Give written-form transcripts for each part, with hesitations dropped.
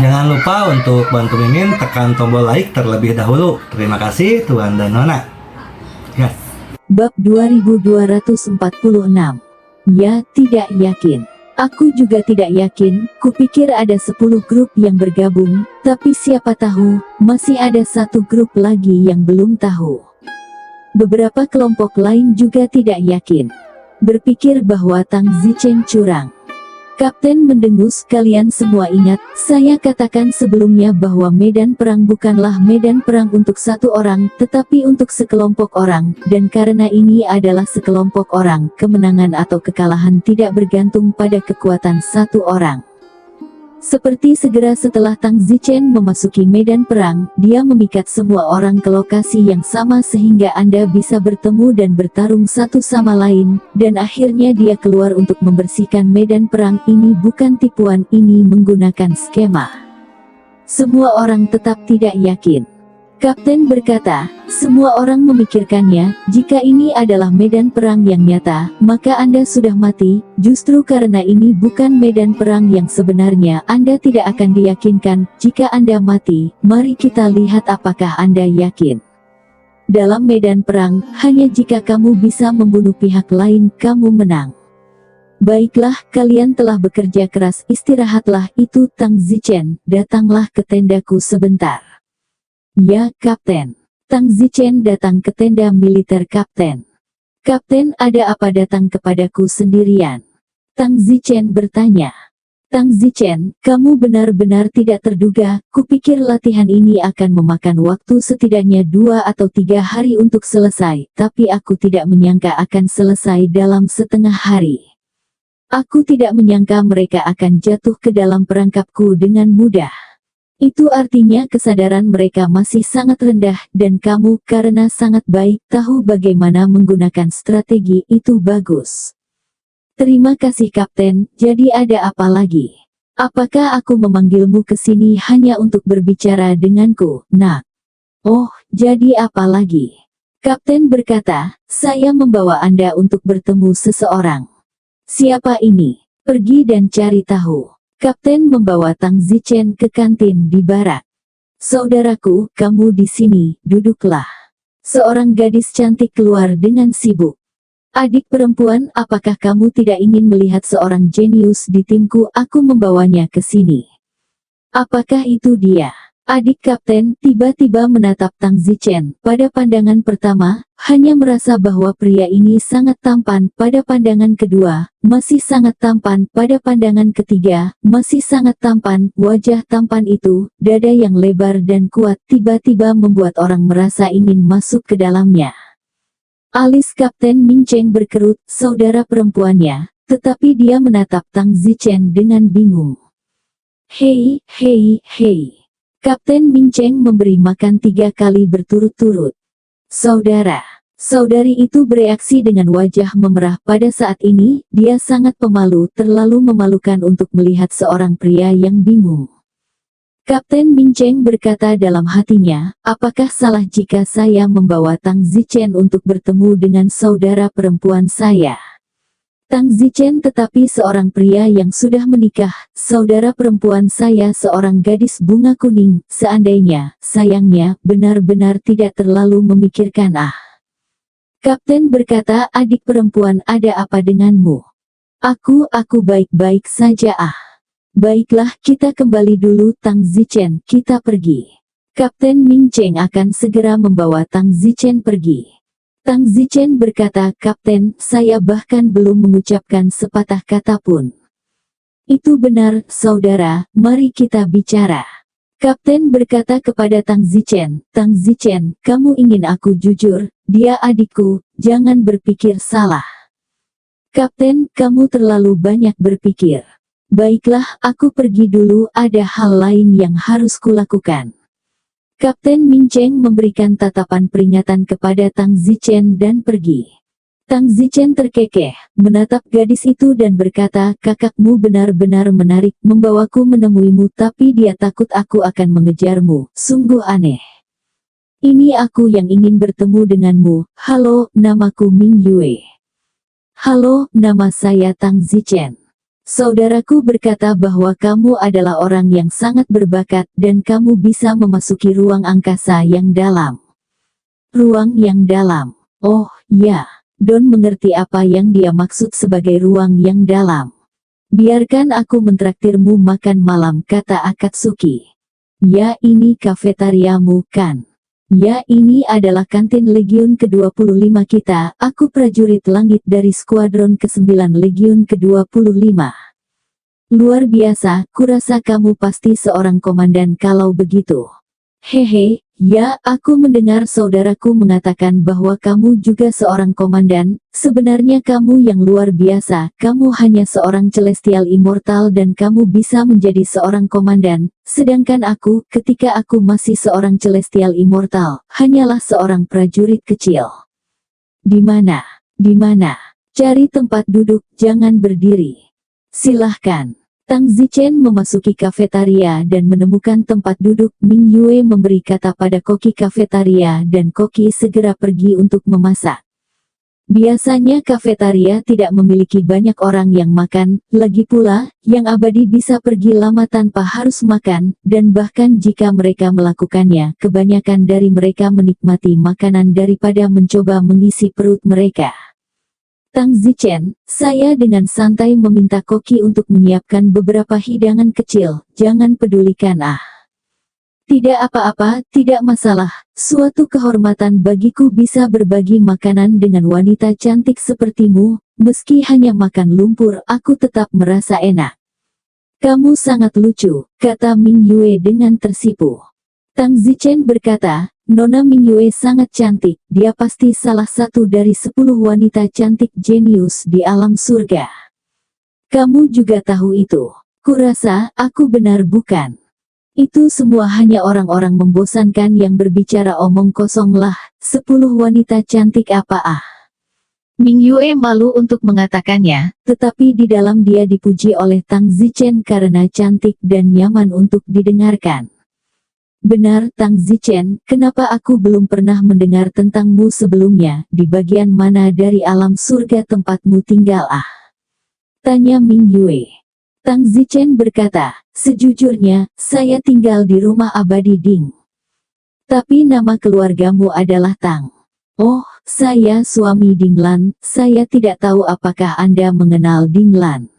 Jangan lupa untuk bantu Mimin tekan tombol like terlebih dahulu. Terima kasih Tuan dan Nona. Yes. Bab 2246. Ya, tidak yakin. Aku juga tidak yakin, kupikir ada 10 grup yang bergabung, tapi siapa tahu, masih ada satu grup lagi yang belum tahu. Beberapa kelompok lain juga tidak yakin. Berpikir bahwa Tang Zichen curang. Kapten mendengus, kalian semua ingat, saya katakan sebelumnya bahwa medan perang bukanlah medan perang untuk satu orang, tetapi untuk sekelompok orang, dan karena ini adalah sekelompok orang, kemenangan atau kekalahan tidak bergantung pada kekuatan satu orang. Seperti segera setelah Tang Zichen memasuki medan perang, dia memikat semua orang ke lokasi yang sama sehingga Anda bisa bertemu dan bertarung satu sama lain, dan akhirnya dia keluar untuk membersihkan medan perang. Ini bukan tipuan, ini menggunakan skema. Semua orang tetap tidak yakin. Kapten berkata, semua orang memikirkannya, jika ini adalah medan perang yang nyata, maka Anda sudah mati, justru karena ini bukan medan perang yang sebenarnya, Anda tidak akan diyakinkan, jika Anda mati, mari kita lihat apakah Anda yakin. Dalam medan perang, hanya jika kamu bisa membunuh pihak lain, kamu menang. Baiklah, kalian telah bekerja keras, istirahatlah, itu Tang Zichen, datanglah ke tendaku sebentar. Ya, Kapten. Tang Zichen datang ke tenda militer Kapten. Kapten, ada apa datang kepadaku sendirian? Tang Zichen bertanya. Tang Zichen, kamu benar-benar tidak terduga, kupikir latihan ini akan memakan waktu setidaknya 2 atau 3 hari untuk selesai, tapi aku tidak menyangka akan selesai dalam setengah hari. Aku tidak menyangka mereka akan jatuh ke dalam perangkapku dengan mudah. Itu artinya kesadaran mereka masih sangat rendah, dan kamu, karena sangat baik, tahu bagaimana menggunakan strategi itu bagus. Terima kasih Kapten, jadi ada apa lagi? Apakah aku memanggilmu ke sini hanya untuk berbicara denganku, nak? Oh, jadi apa lagi? Kapten berkata, saya membawa Anda untuk bertemu seseorang. Siapa ini? Pergi dan cari tahu. Kapten membawa Tang Zichen ke kantin di barak. Saudaraku, kamu di sini, duduklah. Seorang gadis cantik keluar dengan sibuk. Adik perempuan, apakah kamu tidak ingin melihat seorang jenius di timku? Aku membawanya ke sini. Apakah itu dia? Adik Kapten tiba-tiba menatap Tang Zichen. Pada pandangan pertama, hanya merasa bahwa pria ini sangat tampan. Pada pandangan kedua, masih sangat tampan. Pada pandangan ketiga, masih sangat tampan. Wajah tampan itu, dada yang lebar dan kuat, tiba-tiba membuat orang merasa ingin masuk ke dalamnya. Alis Kapten Mincheng berkerut, saudara perempuannya, tetapi dia menatap Tang Zichen dengan bingung. Hei, hei, hei. Kapten Mincheng memberi makan 3 kali berturut-turut. Saudara, saudari itu bereaksi dengan wajah memerah. Pada saat ini, dia sangat pemalu, terlalu memalukan untuk melihat seorang pria yang bingung. Kapten Mincheng berkata dalam hatinya, apakah salah jika saya membawa Tang Zichen untuk bertemu dengan saudara perempuan saya? Tang Zichen tetapi seorang pria yang sudah menikah, saudara perempuan saya seorang gadis bunga kuning, seandainya, sayangnya, benar-benar tidak terlalu memikirkan Kapten berkata, adik perempuan, ada apa denganmu? Aku baik-baik saja Baiklah, kita kembali dulu Tang Zichen, kita pergi. Kapten Mincheng akan segera membawa Tang Zichen pergi. Tang Zichen berkata, Kapten, saya bahkan belum mengucapkan sepatah kata pun. Itu benar, saudara, mari kita bicara. Kapten berkata kepada Tang Zichen, kamu ingin aku jujur, dia adikku, jangan berpikir salah. Kapten, kamu terlalu banyak berpikir. Baiklah, aku pergi dulu, ada hal lain yang harus kulakukan. Kapten Mincheng memberikan tatapan peringatan kepada Tang Zichen dan pergi. Tang Zichen terkekeh, menatap gadis itu dan berkata, kakakmu benar-benar menarik, membawaku menemuimu tapi dia takut aku akan mengejarmu, sungguh aneh. Ini aku yang ingin bertemu denganmu, halo, namaku Ming Yue. Halo, nama saya Tang Zichen. Saudaraku berkata bahwa kamu adalah orang yang sangat berbakat dan kamu bisa memasuki ruang angkasa yang dalam. Ruang yang dalam. Oh, ya. Don mengerti apa yang dia maksud sebagai ruang yang dalam. Biarkan aku mentraktirmu makan malam, kata Akatsuki. Ya, ini kafetariamu, kan? Ya, ini adalah kantin Legiun ke-25 kita. Aku prajurit langit dari skuadron ke-9 Legiun ke-25. Luar biasa, kurasa kamu pasti seorang komandan kalau begitu. Hehe, ya, aku mendengar saudaraku mengatakan bahwa kamu juga seorang komandan. Sebenarnya kamu yang luar biasa, kamu hanya seorang celestial immortal dan kamu bisa menjadi seorang komandan. Sedangkan aku, ketika aku masih seorang celestial immortal, hanyalah seorang prajurit kecil. Di mana? Di mana? Cari tempat duduk, jangan berdiri. Silahkan. Tang Zichen memasuki kafetaria dan menemukan tempat duduk. Ming Yue memberi kata pada koki kafetaria dan koki segera pergi untuk memasak. Biasanya kafetaria tidak memiliki banyak orang yang makan, lagi pula, yang abadi bisa pergi lama tanpa harus makan, dan bahkan jika mereka melakukannya, kebanyakan dari mereka menikmati makanan daripada mencoba mengisi perut mereka. Tang Zichen, saya dengan santai meminta koki untuk menyiapkan beberapa hidangan kecil, jangan pedulikan ah. Tidak apa-apa, tidak masalah, suatu kehormatan bagiku bisa berbagi makanan dengan wanita cantik sepertimu, meski hanya makan lumpur, aku tetap merasa enak. Kamu sangat lucu, kata Ming Yue dengan tersipu. Tang Zichen berkata, Nona Ming Yue sangat cantik, dia pasti salah satu dari 10 wanita cantik jenius di alam surga. Kamu juga tahu itu. Kurasa, aku benar bukan? Itu semua hanya orang-orang membosankan yang berbicara omong kosong lah, 10 wanita cantik apa ah. Ming Yue malu untuk mengatakannya, tetapi di dalam dia dipuji oleh Tang Zichen karena cantik dan nyaman untuk didengarkan. Benar, Tang Zichen, kenapa aku belum pernah mendengar tentangmu sebelumnya, di bagian mana dari alam surga tempatmu tinggal ah? Tanya Ming Yue. Tang Zichen berkata, sejujurnya, saya tinggal di rumah abadi Ding. Tapi nama keluargamu adalah Tang. Oh, saya suami Ding Lan, saya tidak tahu apakah Anda mengenal Ding Lan.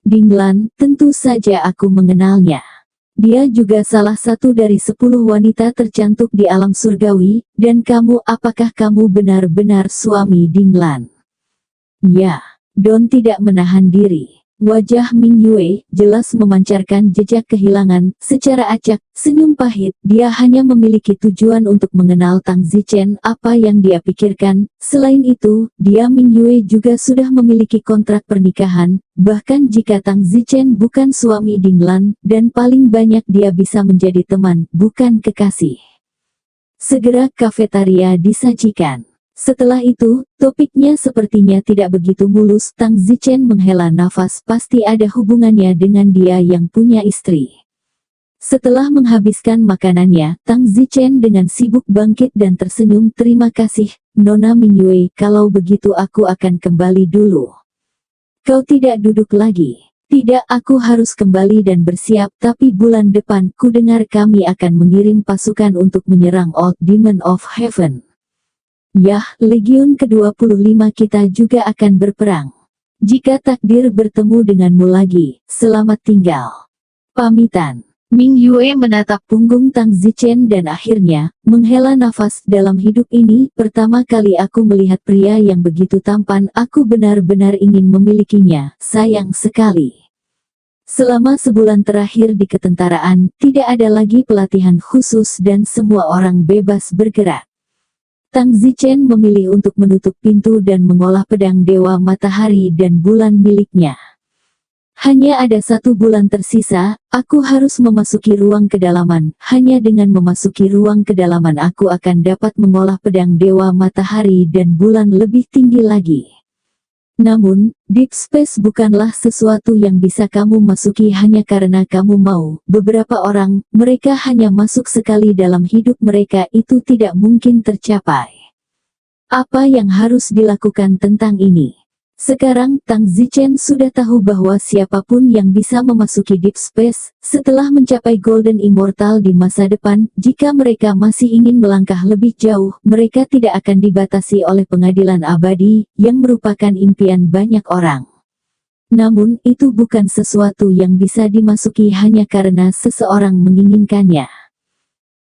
Ding Lan, tentu saja aku mengenalnya. Dia juga salah satu dari 10 wanita tercantik di alam surgawi, dan kamu, apakah kamu benar-benar suami Ding Lan? Ya, Don tidak menahan diri. Wajah Ming Yue jelas memancarkan jejak kehilangan, secara acak, senyum pahit, dia hanya memiliki tujuan untuk mengenal Tang Zichen, apa yang dia pikirkan. Selain itu, dia Ming Yue juga sudah memiliki kontrak pernikahan, bahkan jika Tang Zichen bukan suami Ding Lan, dan paling banyak dia bisa menjadi teman, bukan kekasih. Segera kafetaria disajikan. Setelah itu, topiknya sepertinya tidak begitu mulus. Tang Zichen menghela nafas, pasti ada hubungannya dengan dia yang punya istri. Setelah menghabiskan makanannya, Tang Zichen dengan sibuk bangkit dan tersenyum. Terima kasih, Nona Ming Yue, kalau begitu aku akan kembali dulu. Kau tidak duduk lagi. Tidak, aku harus kembali dan bersiap, tapi bulan depan, ku dengar kami akan mengirim pasukan untuk menyerang Old Demon of Heaven. Yah, Legiun ke-25 kita juga akan berperang. Jika takdir bertemu denganmu lagi, selamat tinggal. Pamitan. Ming Yue menatap punggung Tang Zichen dan akhirnya, menghela nafas. Dalam hidup ini, pertama kali aku melihat pria yang begitu tampan, aku benar-benar ingin memilikinya, sayang sekali. Selama sebulan terakhir di ketentaraan, tidak ada lagi pelatihan khusus dan semua orang bebas bergerak. Tang Zichen memilih untuk menutup pintu dan mengolah pedang Dewa Matahari dan Bulan miliknya. Hanya ada 1 bulan tersisa, aku harus memasuki ruang kedalaman. Hanya dengan memasuki ruang kedalaman aku akan dapat mengolah pedang Dewa Matahari dan Bulan lebih tinggi lagi. Namun, Deep Space bukanlah sesuatu yang bisa kamu masuki hanya karena kamu mau. Beberapa orang, mereka hanya masuk sekali dalam hidup mereka, itu tidak mungkin tercapai. Apa yang harus dilakukan tentang ini? Sekarang Tang Zichen sudah tahu bahwa siapapun yang bisa memasuki Deep Space setelah mencapai Golden Immortal di masa depan, jika mereka masih ingin melangkah lebih jauh, mereka tidak akan dibatasi oleh pengadilan abadi, yang merupakan impian banyak orang. Namun, itu bukan sesuatu yang bisa dimasuki hanya karena seseorang menginginkannya.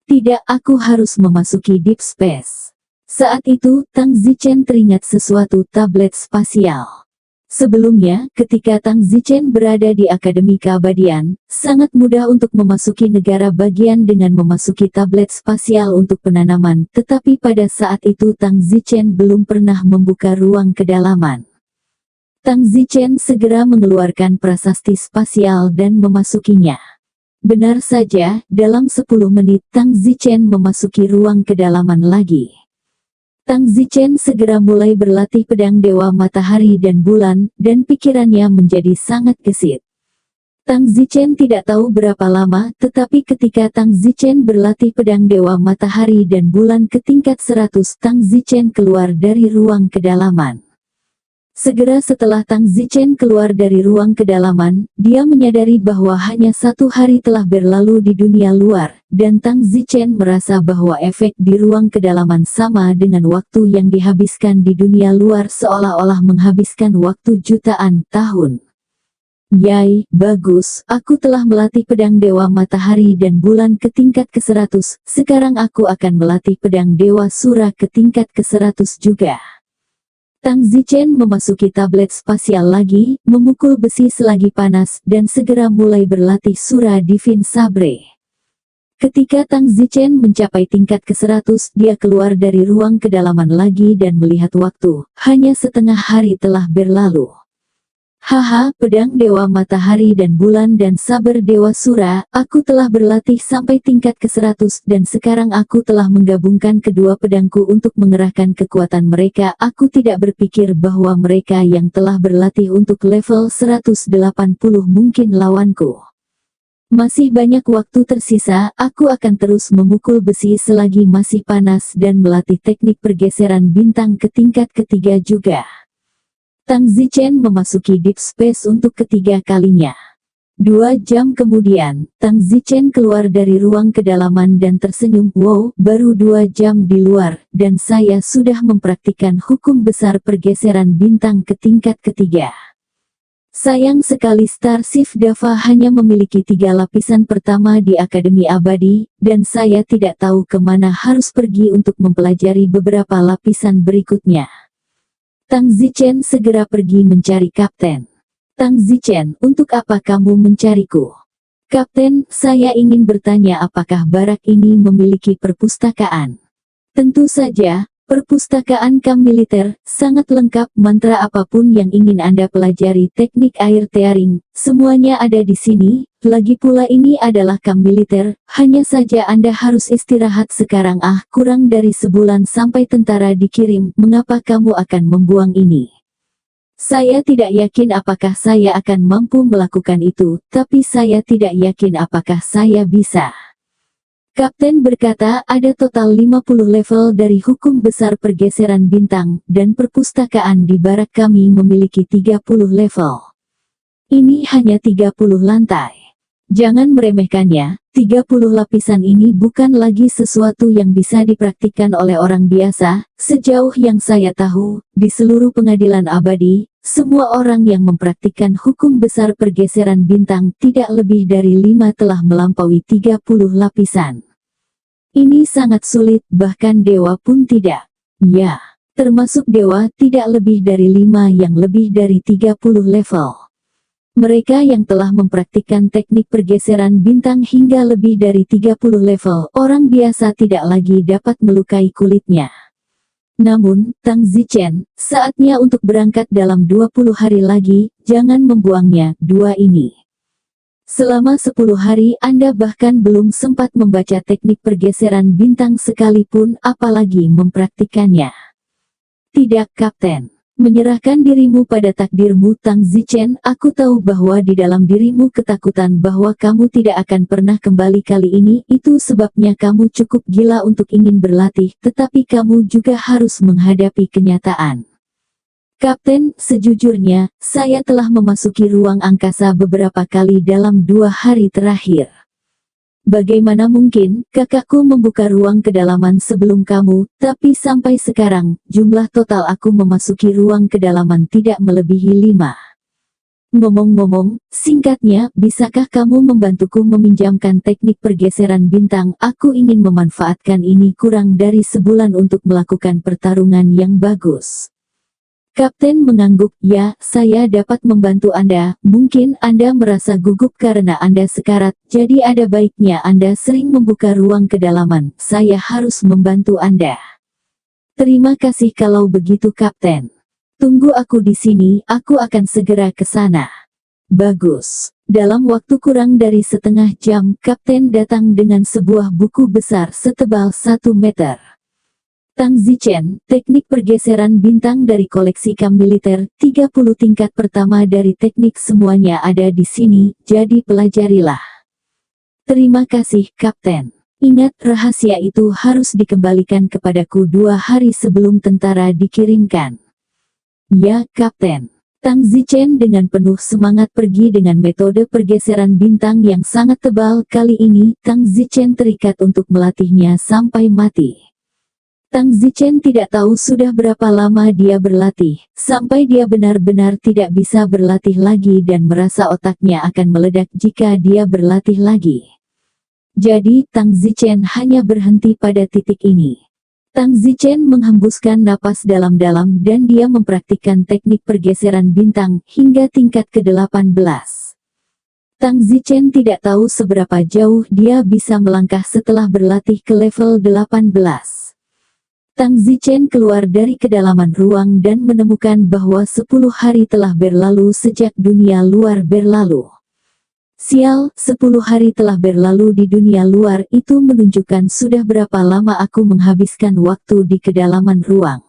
Tidak, aku harus memasuki Deep Space. Saat itu, Tang Zichen teringat sesuatu tablet spasial. Sebelumnya, ketika Tang Zichen berada di Akademi Keabadian, sangat mudah untuk memasuki negara bagian dengan memasuki tablet spasial untuk penanaman, tetapi pada saat itu Tang Zichen belum pernah membuka ruang kedalaman. Tang Zichen segera mengeluarkan prasasti spasial dan memasukinya. Benar saja, dalam 10 menit Tang Zichen memasuki ruang kedalaman lagi. Tang Zichen segera mulai berlatih pedang Dewa Matahari dan Bulan, dan pikirannya menjadi sangat gesit. Tang Zichen tidak tahu berapa lama, tetapi ketika Tang Zichen berlatih pedang Dewa Matahari dan Bulan ke tingkat 100, Tang Zichen keluar dari ruang kedalaman. Segera setelah Tang Zichen keluar dari ruang kedalaman, dia menyadari bahwa hanya 1 hari telah berlalu di dunia luar, dan Tang Zichen merasa bahwa efek di ruang kedalaman sama dengan waktu yang dihabiskan di dunia luar, seolah-olah menghabiskan waktu jutaan tahun. Yai, bagus, aku telah melatih pedang Dewa Matahari dan Bulan ke tingkat ke-100, sekarang aku akan melatih pedang Dewa Sura ke tingkat ke-100 juga. Tang Zichen memasuki tablet spasial lagi, memukul besi selagi panas, dan segera mulai berlatih Sura Divine Sabre. Ketika Tang Zichen mencapai tingkat ke-100, dia keluar dari ruang kedalaman lagi dan melihat waktu, hanya setengah hari telah berlalu. Haha, pedang Dewa Matahari dan Bulan dan saber Dewa Sura, aku telah berlatih sampai tingkat ke-100 dan sekarang aku telah menggabungkan kedua pedangku untuk mengerahkan kekuatan mereka. Aku tidak berpikir bahwa mereka yang telah berlatih untuk level 180 mungkin lawanku. Masih banyak waktu tersisa, aku akan terus memukul besi selagi masih panas dan melatih teknik pergeseran bintang ke tingkat ketiga juga. Tang Zichen memasuki Deep Space untuk ketiga kalinya. 2 jam kemudian, Tang Zichen keluar dari ruang kedalaman dan tersenyum. Wow, baru 2 jam di luar, dan saya sudah mempraktikkan hukum besar pergeseran bintang ke tingkat ketiga. Sayang sekali Starshift Dava hanya memiliki 3 lapisan pertama di Akademi Abadi, dan saya tidak tahu kemana harus pergi untuk mempelajari beberapa lapisan berikutnya. Tang Zichen segera pergi mencari Kapten. Tang Zichen, untuk apa kamu mencariku? Kapten, saya ingin bertanya apakah barak ini memiliki perpustakaan? Tentu saja, perpustakaan kamp militer, sangat lengkap, mantra apapun yang ingin Anda pelajari, teknik air tearing, semuanya ada di sini. Lagi pula ini adalah kamp militer, hanya saja Anda harus istirahat sekarang. Kurang dari sebulan sampai tentara dikirim, mengapa kamu akan membuang ini? Saya tidak yakin apakah saya akan mampu melakukan itu, tapi saya tidak yakin apakah saya bisa. Kapten berkata, ada total 50 level dari hukum besar pergeseran bintang, dan perpustakaan di barak kami memiliki 30 level. Ini hanya 30 lantai. Jangan meremehkannya, 30 lapisan ini bukan lagi sesuatu yang bisa dipraktikkan oleh orang biasa. Sejauh yang saya tahu, di seluruh pengadilan abadi, semua orang yang mempraktikkan hukum besar pergeseran bintang tidak lebih dari 5 telah melampaui 30 lapisan. Ini sangat sulit, bahkan dewa pun tidak. Ya, termasuk dewa tidak lebih dari 5 yang lebih dari 30 level. Mereka yang telah mempraktikkan teknik pergeseran bintang hingga lebih dari 30 level, orang biasa tidak lagi dapat melukai kulitnya. Namun, Tang Zichen, saatnya untuk berangkat dalam 20 hari lagi, jangan membuangnya. 2 ini. Selama 10 hari Anda bahkan belum sempat membaca teknik pergeseran bintang sekalipun, apalagi mempraktikannya. Tidak, Kapten. Menyerahkan dirimu pada takdirmu. Tang Zichen, aku tahu bahwa di dalam dirimu ketakutan bahwa kamu tidak akan pernah kembali kali ini, itu sebabnya kamu cukup gila untuk ingin berlatih, tetapi kamu juga harus menghadapi kenyataan. Kapten, sejujurnya, saya telah memasuki ruang angkasa beberapa kali dalam 2 hari terakhir. Bagaimana mungkin, kakakku membuka ruang kedalaman sebelum kamu, tapi sampai sekarang, jumlah total aku memasuki ruang kedalaman tidak melebihi 5. Ngomong-ngomong, singkatnya, bisakah kamu membantuku meminjamkan teknik pergeseran bintang? Aku ingin memanfaatkan ini kurang dari sebulan untuk melakukan pertarungan yang bagus. Kapten mengangguk, ya, saya dapat membantu Anda. Mungkin Anda merasa gugup karena Anda sekarat, jadi ada baiknya Anda sering membuka ruang kedalaman. Saya harus membantu Anda. Terima kasih kalau begitu Kapten. Tunggu aku di sini, aku akan segera ke sana. Bagus. Dalam waktu kurang dari setengah jam, Kapten datang dengan sebuah buku besar setebal 1 meter. Tang Zichen, teknik pergeseran bintang dari koleksi kam militer, 30 tingkat pertama dari teknik semuanya ada di sini, jadi pelajarilah. Terima kasih, Kapten. Ingat, rahasia itu harus dikembalikan kepadaku 2 hari sebelum tentara dikirimkan. Ya, Kapten. Tang Zichen dengan penuh semangat pergi dengan metode pergeseran bintang yang sangat tebal. Kali ini, Tang Zichen terikat untuk melatihnya sampai mati. Tang Zichen tidak tahu sudah berapa lama dia berlatih, sampai dia benar-benar tidak bisa berlatih lagi dan merasa otaknya akan meledak jika dia berlatih lagi. Jadi, Tang Zichen hanya berhenti pada titik ini. Tang Zichen menghembuskan napas dalam-dalam dan dia mempraktikkan teknik pergeseran bintang hingga tingkat ke-18. Tang Zichen tidak tahu seberapa jauh dia bisa melangkah setelah berlatih ke level 18. Tang Zichen keluar dari kedalaman ruang dan menemukan bahwa 10 hari telah berlalu sejak dunia luar berlalu. Sial, 10 hari telah berlalu di dunia luar, itu menunjukkan sudah berapa lama aku menghabiskan waktu di kedalaman ruang.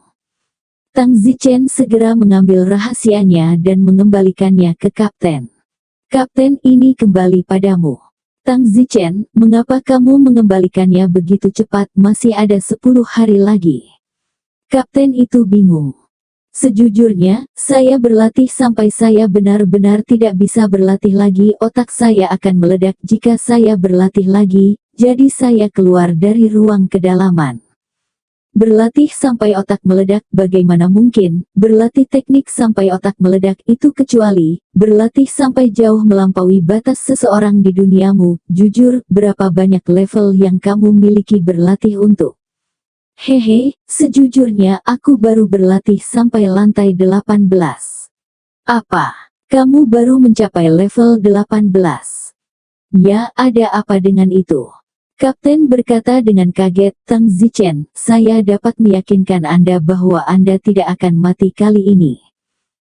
Tang Zichen segera mengambil rahasianya dan mengembalikannya ke Kapten. Kapten, ini kembali padamu. Tang Zichen, mengapa kamu mengembalikannya begitu cepat? Masih ada 10 hari lagi. Kapten itu bingung. Sejujurnya, saya berlatih sampai saya benar-benar tidak bisa berlatih lagi. Otak saya akan meledak jika saya berlatih lagi, jadi saya keluar dari ruang kedalaman. Berlatih sampai otak meledak, bagaimana mungkin? Berlatih teknik sampai otak meledak itu kecuali berlatih sampai jauh melampaui batas seseorang di duniamu. Jujur, berapa banyak level yang kamu miliki berlatih untuk? Hehe, sejujurnya aku baru berlatih sampai lantai 18. Apa? Kamu baru mencapai level 18? Ya, ada apa dengan itu? Kapten berkata dengan kaget. Tang Zichen, saya dapat meyakinkan Anda bahwa Anda tidak akan mati kali ini.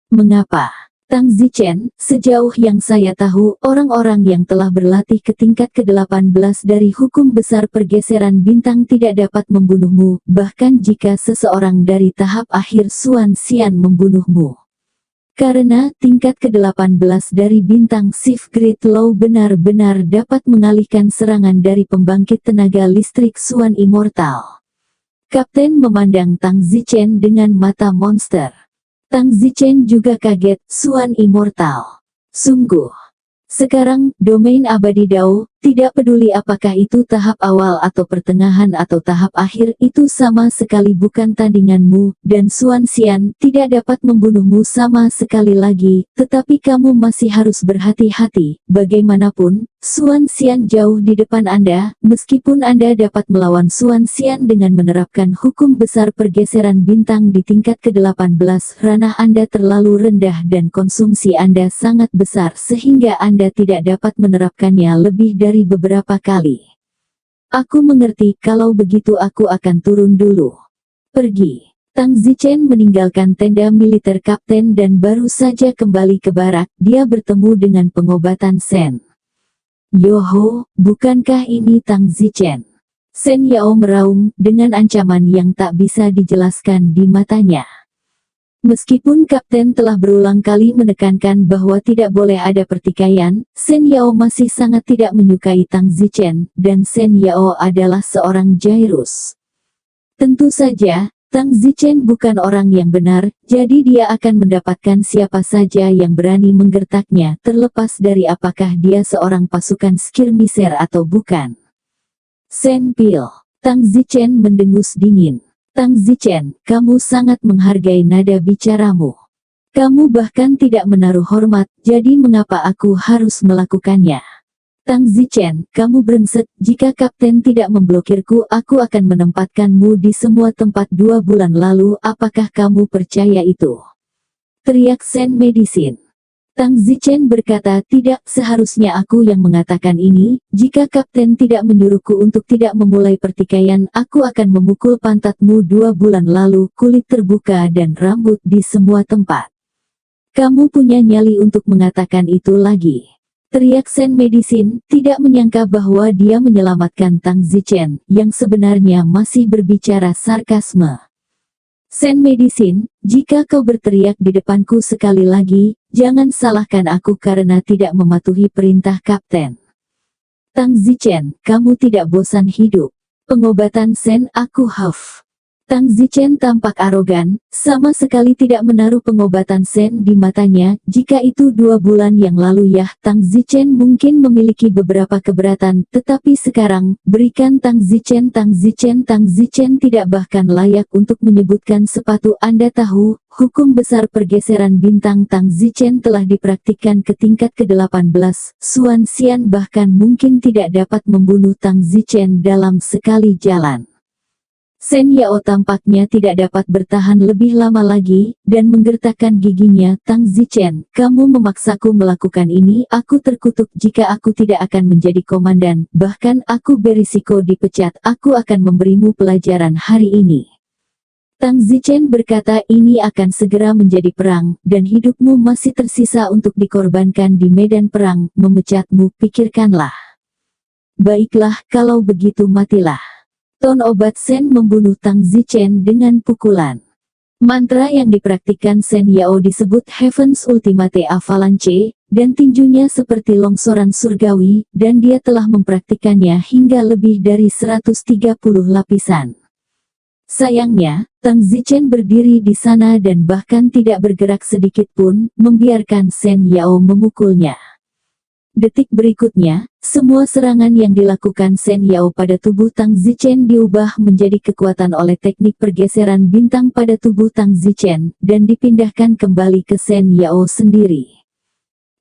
Mengapa? Tang Zichen, sejauh yang saya tahu, orang-orang yang telah berlatih ke tingkat ke-18 dari hukum besar pergeseran bintang tidak dapat membunuhmu, bahkan jika seseorang dari tahap akhir Xuan Xian membunuhmu. Karena tingkat ke-18 dari bintang Shift Grid Law benar-benar dapat mengalihkan serangan dari pembangkit tenaga listrik Xuan Immortal. Kapten memandang Tang Zichen dengan mata monster. Tang Zichen juga kaget. Xuan Immortal. Sungguh. Sekarang, domain abadi Dao, tidak peduli apakah itu tahap awal atau pertengahan atau tahap akhir, itu sama sekali bukan tandinganmu, dan Xuan Xian tidak dapat membunuhmu sama sekali lagi, tetapi kamu masih harus berhati-hati. Bagaimanapun, Xuan Xian jauh di depan Anda, meskipun Anda dapat melawan Xuan Xian dengan menerapkan hukum besar pergeseran bintang di tingkat ke-18, ranah Anda terlalu rendah dan konsumsi Anda sangat besar sehingga Anda tidak dapat menerapkannya lebih dari beberapa kali. Aku mengerti, kalau begitu aku akan turun dulu. Pergi. Tang Zichen meninggalkan tenda militer Kapten dan baru saja kembali ke barak, dia bertemu dengan pengobatan Sen. Yoho, bukankah ini Tang Zichen? Sen Yao meraung, dengan ancaman yang tak bisa dijelaskan di matanya. Meskipun Kapten telah berulang kali menekankan bahwa tidak boleh ada pertikaian, Sen Yao masih sangat tidak menyukai Tang Zichen, dan Sen Yao adalah seorang Jairus. Tentu saja, Tang Zichen bukan orang yang benar, jadi dia akan mendapatkan siapa saja yang berani menggertaknya, terlepas dari apakah dia seorang pasukan skirmisher atau bukan. Senpil. Tang Zichen mendengus dingin. Tang Zichen, kamu sangat menghargai nada bicaramu. Kamu bahkan tidak menaruh hormat, jadi mengapa aku harus melakukannya? Tang Zichen, kamu brengsek, jika kapten tidak memblokirku, aku akan menempatkanmu di semua tempat 2 bulan lalu, apakah kamu percaya itu? Teriak Sen Medicine. Tang Zichen berkata, tidak, seharusnya aku yang mengatakan ini, jika kapten tidak menyuruhku untuk tidak memulai pertikaian, aku akan memukul pantatmu 2 bulan lalu, kulit terbuka dan rambut di semua tempat. Kamu punya nyali untuk mengatakan itu lagi. Teriak Sen Medicine, tidak menyangka bahwa dia menyelamatkan Tang Zichen, yang sebenarnya masih berbicara sarkasme. Sen Medicine, jika kau berteriak di depanku sekali lagi, jangan salahkan aku karena tidak mematuhi perintah kapten. Tang Zichen, kamu tidak bosan hidup. Pengobatan Sen, aku huff. Tang Zichen tampak arogan, sama sekali tidak menaruh pengobatan Sen di matanya. Jika itu 2 bulan yang lalu ya, Tang Zichen mungkin memiliki beberapa keberatan, tetapi sekarang, berikan Tang Zichen. Tang Zichen tidak bahkan layak untuk menyebutkan sepatu. Anda tahu, hukum besar pergeseran bintang Tang Zichen telah dipraktikkan ke tingkat ke-18, Xuan Xian bahkan mungkin tidak dapat membunuh Tang Zichen dalam sekali jalan. Sen Yao tampaknya tidak dapat bertahan lebih lama lagi, dan menggertakkan giginya. Tang Zichen, kamu memaksaku melakukan ini, aku terkutuk jika aku tidak akan menjadi komandan, bahkan aku berisiko dipecat, aku akan memberimu pelajaran hari ini. Tang Zichen berkata, ini akan segera menjadi perang, dan hidupmu masih tersisa untuk dikorbankan di medan perang, memecatmu, pikirkanlah. Baiklah, kalau begitu matilah. Ton obat Sen membunuh Tang Zichen dengan pukulan. Mantra yang dipraktikkan Sen Yao disebut Heaven's Ultimate Avalanche, dan tinjunya seperti longsoran surgawi, dan dia telah mempraktikannya hingga lebih dari 130 lapisan. Sayangnya, Tang Zichen berdiri di sana dan bahkan tidak bergerak sedikit pun, membiarkan Sen Yao memukulnya. Detik berikutnya, semua serangan yang dilakukan Sen Yao pada tubuh Tang Zichen diubah menjadi kekuatan oleh teknik pergeseran bintang pada tubuh Tang Zichen, dan dipindahkan kembali ke Sen Yao sendiri.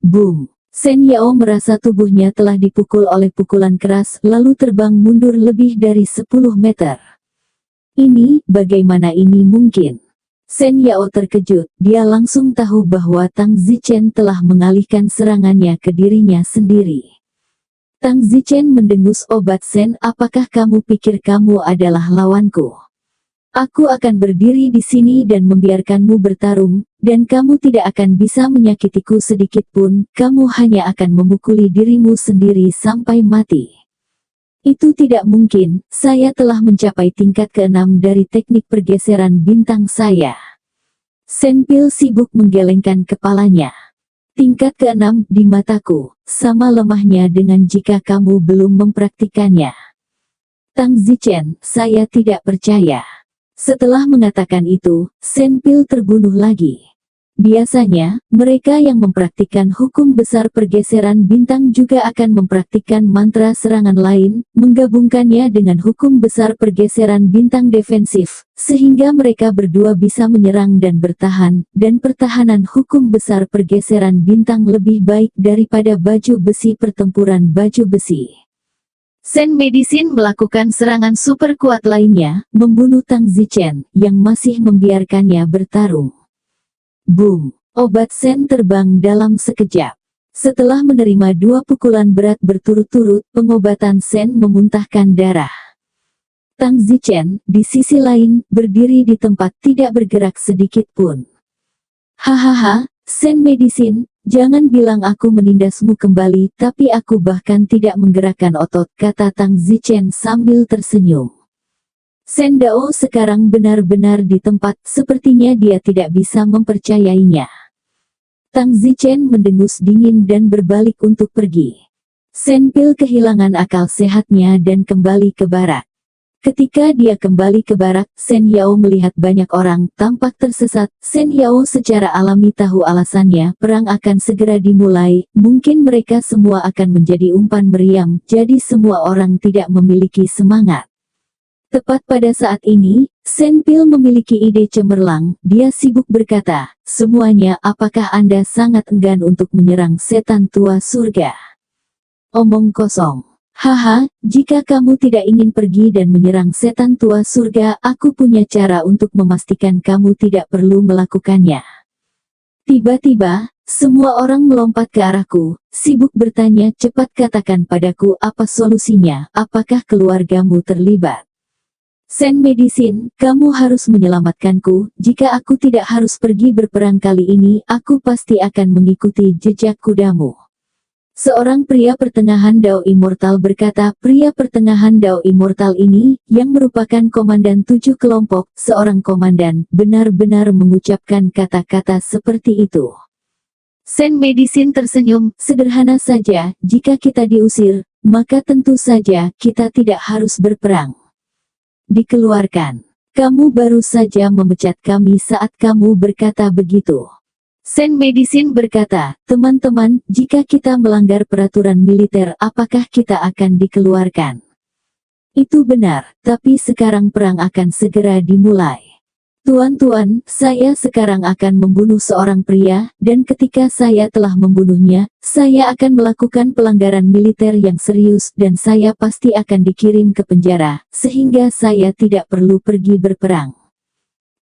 Boom! Sen Yao merasa tubuhnya telah dipukul oleh pukulan keras, lalu terbang mundur lebih dari 10 meter. Ini, bagaimana ini mungkin? Sen Yao terkejut, dia langsung tahu bahwa Tang Zichen telah mengalihkan serangannya ke dirinya sendiri. Tang Zichen mendengus obat Sen, apakah kamu pikir kamu adalah lawanku? Aku akan berdiri di sini dan membiarkanmu bertarung, dan kamu tidak akan bisa menyakitiku sedikit pun, kamu hanya akan memukuli dirimu sendiri sampai mati. Itu tidak mungkin, saya telah mencapai tingkat ke-6 dari teknik pergeseran bintang saya. Senpil sibuk menggelengkan kepalanya. Tingkat ke-6 di mataku, sama lemahnya dengan jika kamu belum mempraktikannya. Tang Zichen, saya tidak percaya. Setelah mengatakan itu, Senpil terbunuh lagi. Biasanya, mereka yang mempraktikkan hukum besar pergeseran bintang juga akan mempraktikkan mantra serangan lain, menggabungkannya dengan hukum besar pergeseran bintang defensif, sehingga mereka berdua bisa menyerang dan bertahan, dan pertahanan hukum besar pergeseran bintang lebih baik daripada baju besi pertempuran baju besi. Sen Medicine melakukan serangan super kuat lainnya, membunuh Tang Zichen, yang masih membiarkannya bertarung. Boom! Obat Sen terbang dalam sekejap. Setelah menerima 2 pukulan berat berturut-turut, pengobatan Sen memuntahkan darah. Tang Zichen, di sisi lain, berdiri di tempat tidak bergerak sedikit pun. Hahaha, Sen Medicine, jangan bilang aku menindasmu kembali, tapi aku bahkan tidak menggerakkan otot, kata Tang Zichen sambil tersenyum. Sen Dao sekarang benar-benar di tempat, sepertinya dia tidak bisa mempercayainya. Tang Zichen mendengus dingin dan berbalik untuk pergi. Senpil kehilangan akal sehatnya dan kembali ke barak. Ketika dia kembali ke barak, Shen Yao melihat banyak orang tampak tersesat. Shen Yao secara alami tahu alasannya, perang akan segera dimulai, mungkin mereka semua akan menjadi umpan meriam, jadi semua orang tidak memiliki semangat. Tepat pada saat ini, Shen Pil memiliki ide cemerlang, dia sibuk berkata, "Semuanya, apakah Anda sangat enggan untuk menyerang setan tua surga?" Omong kosong. Haha, jika kamu tidak ingin pergi dan menyerang setan tua surga, aku punya cara untuk memastikan kamu tidak perlu melakukannya. Tiba-tiba, semua orang melompat ke arahku, sibuk bertanya, cepat katakan padaku apa solusinya, apakah keluargamu terlibat? Shen Medicine, kamu harus menyelamatkanku, jika aku tidak harus pergi berperang kali ini, aku pasti akan mengikuti jejak kudamu. Seorang pria pertengahan Dao Immortal berkata, pria pertengahan Dao Immortal ini, yang merupakan komandan 7 kelompok, seorang komandan, benar-benar mengucapkan kata-kata seperti itu. Shen Medicine tersenyum, sederhana saja, jika kita diusir, maka tentu saja, kita tidak harus berperang. Dikeluarkan. Kamu baru saja memecat kami saat kamu berkata begitu. Shen Medicine berkata, teman-teman, jika kita melanggar peraturan militer, apakah kita akan dikeluarkan? Itu benar, tapi sekarang perang akan segera dimulai. Tuan-tuan, saya sekarang akan membunuh seorang pria, dan ketika saya telah membunuhnya, saya akan melakukan pelanggaran militer yang serius dan saya pasti akan dikirim ke penjara, sehingga saya tidak perlu pergi berperang.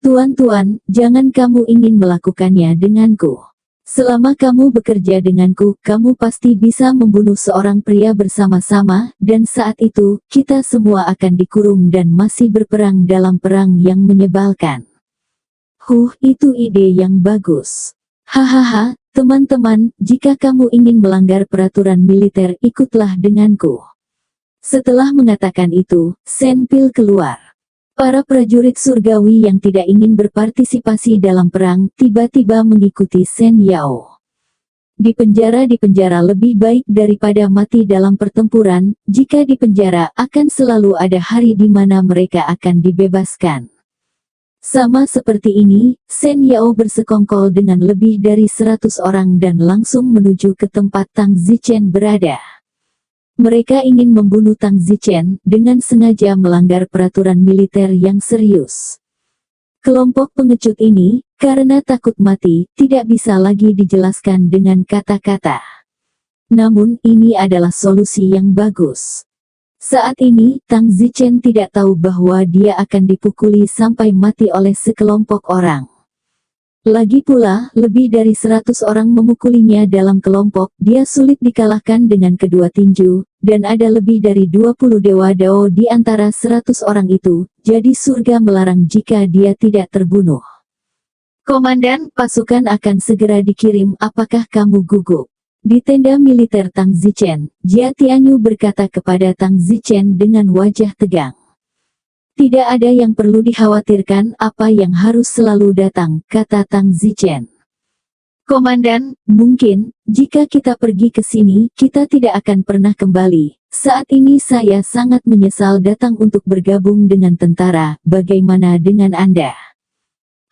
Tuan-tuan, jangan kamu ingin melakukannya denganku. Selama kamu bekerja denganku, kamu pasti bisa membunuh seorang pria bersama-sama, dan saat itu, kita semua akan dikurung dan masih berperang dalam perang yang menyebalkan. Itu ide yang bagus. Hahaha, teman-teman, jika kamu ingin melanggar peraturan militer, ikutlah denganku. Setelah mengatakan itu, Shen Pil keluar. Para prajurit surgawi yang tidak ingin berpartisipasi dalam perang, tiba-tiba mengikuti Shen Yao. Di penjara lebih baik daripada mati dalam pertempuran, jika di penjara akan selalu ada hari di mana mereka akan dibebaskan. Sama seperti ini, Shen Yao bersekongkol dengan lebih dari 100 orang dan langsung menuju ke tempat Tang Zichen berada. Mereka ingin membunuh Tang Zichen dengan sengaja melanggar peraturan militer yang serius. Kelompok pengecut ini, karena takut mati, tidak bisa lagi dijelaskan dengan kata-kata. Namun, ini adalah solusi yang bagus. Saat ini, Tang Zichen tidak tahu bahwa dia akan dipukuli sampai mati oleh sekelompok orang. Lagi pula, lebih dari 100 orang memukulinya dalam kelompok, dia sulit dikalahkan dengan kedua tinju, dan ada lebih dari 20 dewa Dao di antara 100 orang itu, jadi surga melarang jika dia tidak terbunuh. Komandan, pasukan akan segera dikirim, apakah kamu gugup? Di tenda militer Tang Zichen, Jia Tianyu berkata kepada Tang Zichen dengan wajah tegang. Tidak ada yang perlu dikhawatirkan, apa yang harus selalu datang, kata Tang Zichen. Komandan, mungkin, jika kita pergi ke sini, kita tidak akan pernah kembali. Saat ini saya sangat menyesal datang untuk bergabung dengan tentara, bagaimana dengan Anda?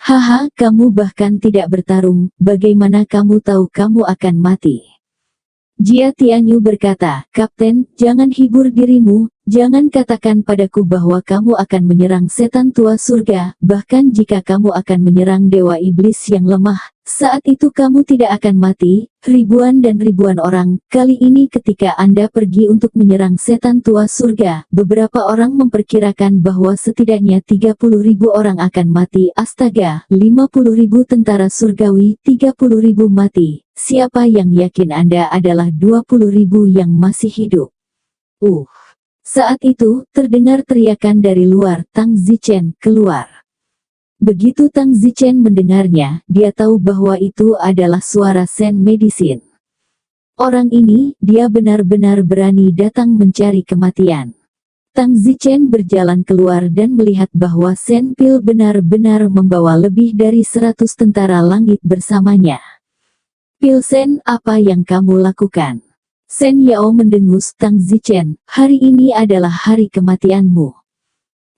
Haha, kamu bahkan tidak bertarung, bagaimana kamu tahu kamu akan mati? Jia Tianyu berkata, Kapten, jangan hibur dirimu, jangan katakan padaku bahwa kamu akan menyerang setan tua surga, bahkan jika kamu akan menyerang dewa iblis yang lemah, saat itu kamu tidak akan mati. Ribuan dan ribuan orang, kali ini ketika Anda pergi untuk menyerang setan tua surga, beberapa orang memperkirakan bahwa setidaknya 30.000 orang akan mati. Astaga, 50.000 tentara surgawi, 30.000 mati. Siapa yang yakin Anda adalah 20.000 yang masih hidup? Saat itu, terdengar teriakan dari luar, Tang Zichen keluar. Begitu Tang Zichen mendengarnya, dia tahu bahwa itu adalah suara Shen Medicine. Orang ini, dia benar-benar berani datang mencari kematian. Tang Zichen berjalan keluar dan melihat bahwa Shen Pil benar-benar membawa lebih dari 100 tentara langit bersamanya. Pilsen, apa yang kamu lakukan? Shen Yao mendengus. Tang Zichen, hari ini adalah hari kematianmu.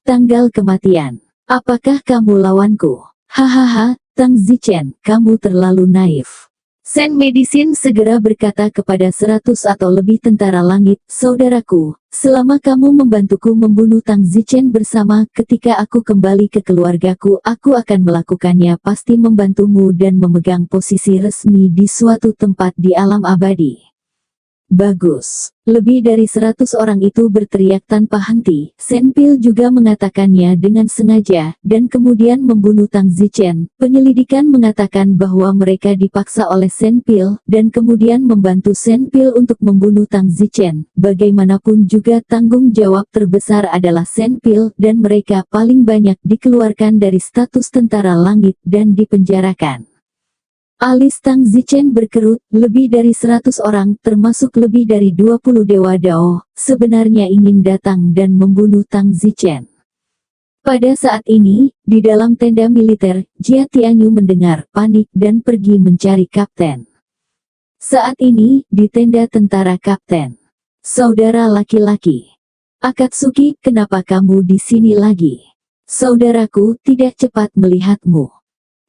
Tanggal kematian. Apakah kamu lawanku? Hahaha, Tang Zichen, kamu terlalu naif. Sen Medicine segera berkata kepada 100 atau lebih tentara langit, saudaraku, selama kamu membantuku membunuh Tang Zichen bersama, ketika aku kembali ke keluargaku, aku akan melakukannya, pasti membantumu dan memegang posisi resmi di suatu tempat di alam abadi. Bagus. Lebih dari 100 orang itu berteriak tanpa henti. Senpil juga mengatakannya dengan sengaja, dan kemudian membunuh Tang Zichen. Penyelidikan mengatakan bahwa mereka dipaksa oleh Senpil, dan kemudian membantu Senpil untuk membunuh Tang Zichen. Bagaimanapun juga tanggung jawab terbesar adalah Senpil, dan mereka paling banyak dikeluarkan dari status tentara langit dan dipenjarakan. Alis Tang Zichen berkerut, lebih dari 100 orang, termasuk lebih dari 20 Dewa Dao, sebenarnya ingin datang dan membunuh Tang Zichen. Pada saat ini, di dalam tenda militer, Jia Tianyu mendengar panik dan pergi mencari kapten. Saat ini, di tenda tentara kapten. Saudara laki-laki. Akatsuki, kenapa kamu di sini lagi? Saudaraku tidak cepat melihatmu.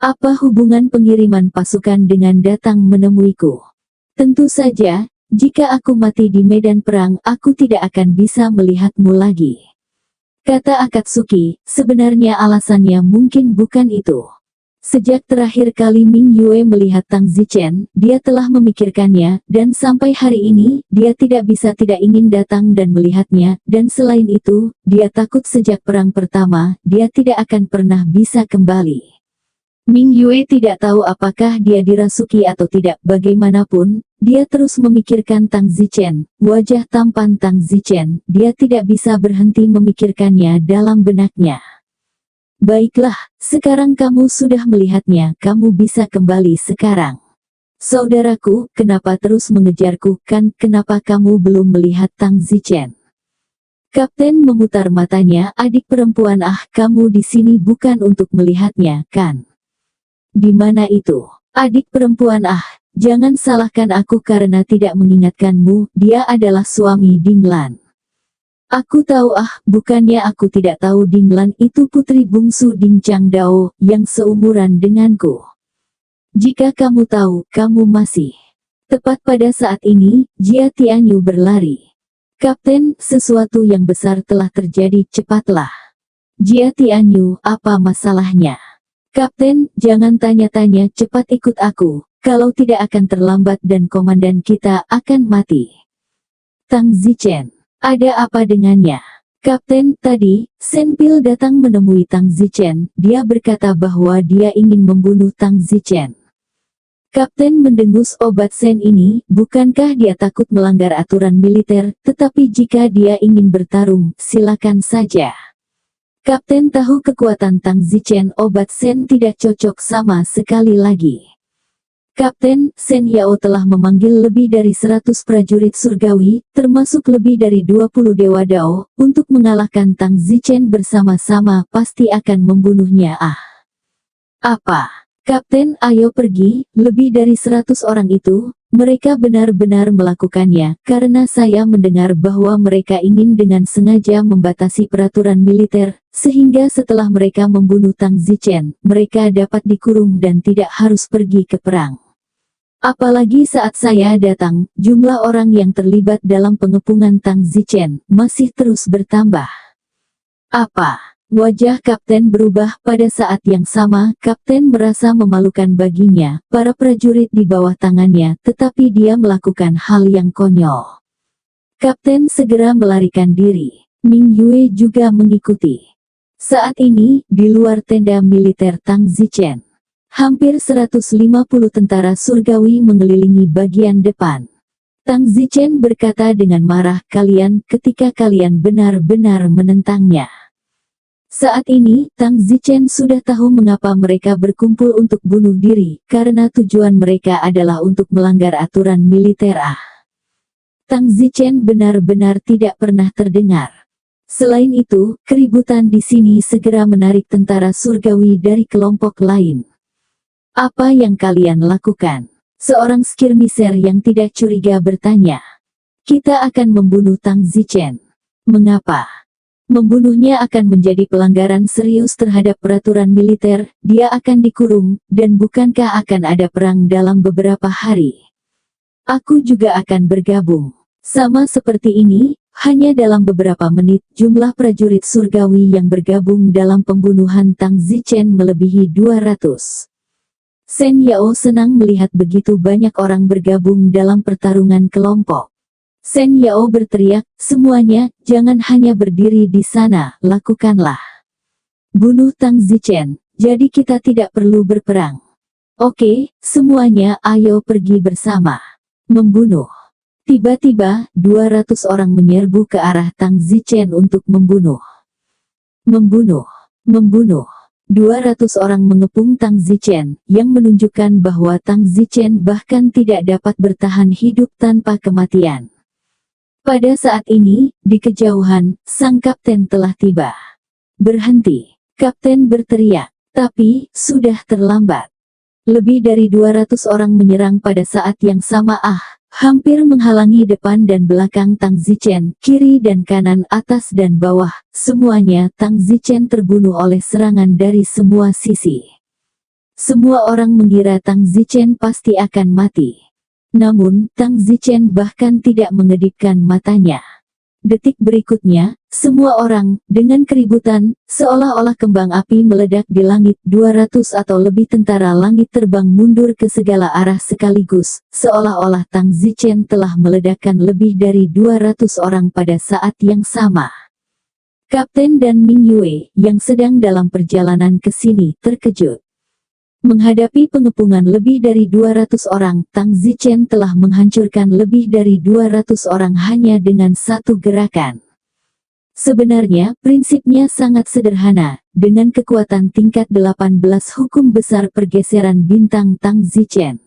Apa hubungan pengiriman pasukan dengan datang menemuiku? Tentu saja, jika aku mati di medan perang, aku tidak akan bisa melihatmu lagi. Kata Akatsuki, sebenarnya alasannya mungkin bukan itu. Sejak terakhir kali Ming Yue melihat Tang Zichen, dia telah memikirkannya, dan sampai hari ini, dia tidak bisa tidak ingin datang dan melihatnya, dan selain itu, dia takut sejak perang pertama, dia tidak akan pernah bisa kembali. Ming Yue tidak tahu apakah dia dirasuki atau tidak. Bagaimanapun, dia terus memikirkan Tang Zichen, wajah tampan Tang Zichen, dia tidak bisa berhenti memikirkannya dalam benaknya. Baiklah, sekarang kamu sudah melihatnya, kamu bisa kembali sekarang. Saudaraku, kenapa terus mengejarku, kan kenapa kamu belum melihat Tang Zichen? Kapten memutar matanya, adik perempuan, kamu di sini bukan untuk melihatnya, kan? Di mana itu? Adik perempuan, jangan salahkan aku karena tidak mengingatkanmu, dia adalah suami Dinglan. Aku tahu, bukannya aku tidak tahu, Dinglan itu putri bungsu Ding Changdao, yang seumuran denganku. Jika kamu tahu, kamu masih. Tepat pada saat ini, Jia Tianyu berlari. Kapten, sesuatu yang besar telah terjadi, cepatlah. Jia Tianyu, apa masalahnya? Kapten, jangan tanya-tanya, cepat ikut aku, kalau tidak akan terlambat dan komandan kita akan mati. Tang Zichen, ada apa dengannya? Kapten, tadi, Senpil datang menemui Tang Zichen, dia berkata bahwa dia ingin membunuh Tang Zichen. Kapten mendengus obat Sen ini, bukankah dia takut melanggar aturan militer, tetapi jika dia ingin bertarung, silakan saja. Kapten tahu kekuatan Tang Zichen, obat Sen tidak cocok sama sekali lagi. Kapten, Sen Yao telah memanggil lebih dari 100 prajurit surgawi, termasuk lebih dari 20 Dewa Dao, untuk mengalahkan Tang Zichen bersama-sama, pasti akan membunuhnya. Apa? Kapten, ayo pergi, lebih dari 100 orang itu, mereka benar-benar melakukannya, karena saya mendengar bahwa mereka ingin dengan sengaja membatasi peraturan militer, sehingga setelah mereka membunuh Tang Zichen, mereka dapat dikurung dan tidak harus pergi ke perang. Apalagi saat saya datang, jumlah orang yang terlibat dalam pengepungan Tang Zichen masih terus bertambah. Apa? Wajah Kapten berubah. Pada saat yang sama, Kapten merasa memalukan baginya, para prajurit di bawah tangannya, tetapi dia melakukan hal yang konyol. Kapten segera melarikan diri. Ming Yue juga mengikuti. Saat ini, di luar tenda militer Tang Zichen, hampir 150 tentara surgawi mengelilingi bagian depan. Tang Zichen berkata dengan marah, kalian, ketika kalian benar-benar menentangnya. Saat ini, Tang Zichen sudah tahu mengapa mereka berkumpul untuk bunuh diri, karena tujuan mereka adalah untuk melanggar aturan militer. Tang Zichen benar-benar tidak pernah terdengar. Selain itu, keributan di sini segera menarik tentara surgawi dari kelompok lain. Apa yang kalian lakukan? Seorang skirmisher yang tidak curiga bertanya. Kita akan membunuh Tang Zichen. Mengapa? Membunuhnya akan menjadi pelanggaran serius terhadap peraturan militer, dia akan dikurung, dan bukankah akan ada perang dalam beberapa hari? Aku juga akan bergabung. Sama seperti ini, hanya dalam beberapa menit, jumlah prajurit surgawi yang bergabung dalam pembunuhan Tang Zichen melebihi 200. Shen Yao senang melihat begitu banyak orang bergabung dalam pertarungan kelompok. Shen Yao berteriak, semuanya, jangan hanya berdiri di sana, lakukanlah. Bunuh Tang Zichen, jadi kita tidak perlu berperang. Oke, semuanya, ayo pergi bersama. Membunuh. Tiba-tiba, 200 orang menyerbu ke arah Tang Zichen untuk membunuh. Membunuh. Membunuh. 200 orang mengepung Tang Zichen, yang menunjukkan bahwa Tang Zichen bahkan tidak dapat bertahan hidup tanpa kematian. Pada saat ini, di kejauhan, sang kapten telah tiba. Berhenti. Kapten berteriak. Tapi, sudah terlambat. Lebih dari 200 orang menyerang pada saat yang sama hampir menghalangi depan dan belakang Tang Zichen, kiri dan kanan, atas dan bawah. Semuanya, Tang Zichen terbunuh oleh serangan dari semua sisi. Semua orang mengira Tang Zichen pasti akan mati. Namun, Tang Zichen bahkan tidak mengedipkan matanya. Detik berikutnya, semua orang, dengan keributan, seolah-olah kembang api meledak di langit. 200 atau lebih tentara langit terbang mundur ke segala arah sekaligus, seolah-olah Tang Zichen telah meledakkan lebih dari 200 orang pada saat yang sama. Kapten dan Ming Yue, yang sedang dalam perjalanan ke sini, terkejut. Menghadapi pengepungan lebih dari 200 orang, Tang Zichen telah menghancurkan lebih dari 200 orang hanya dengan satu gerakan. Sebenarnya, prinsipnya sangat sederhana, dengan kekuatan tingkat 18 hukum besar pergeseran bintang Tang Zichen.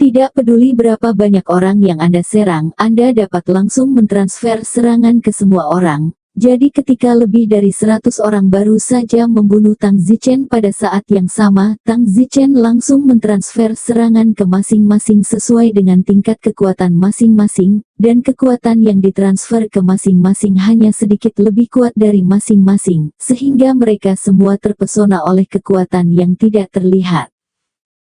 Tidak peduli berapa banyak orang yang Anda serang, Anda dapat langsung mentransfer serangan ke semua orang. Jadi ketika lebih dari 100 orang baru saja membunuh Tang Zichen pada saat yang sama, Tang Zichen langsung mentransfer serangan ke masing-masing sesuai dengan tingkat kekuatan masing-masing, dan kekuatan yang ditransfer ke masing-masing hanya sedikit lebih kuat dari masing-masing, sehingga mereka semua terpesona oleh kekuatan yang tidak terlihat.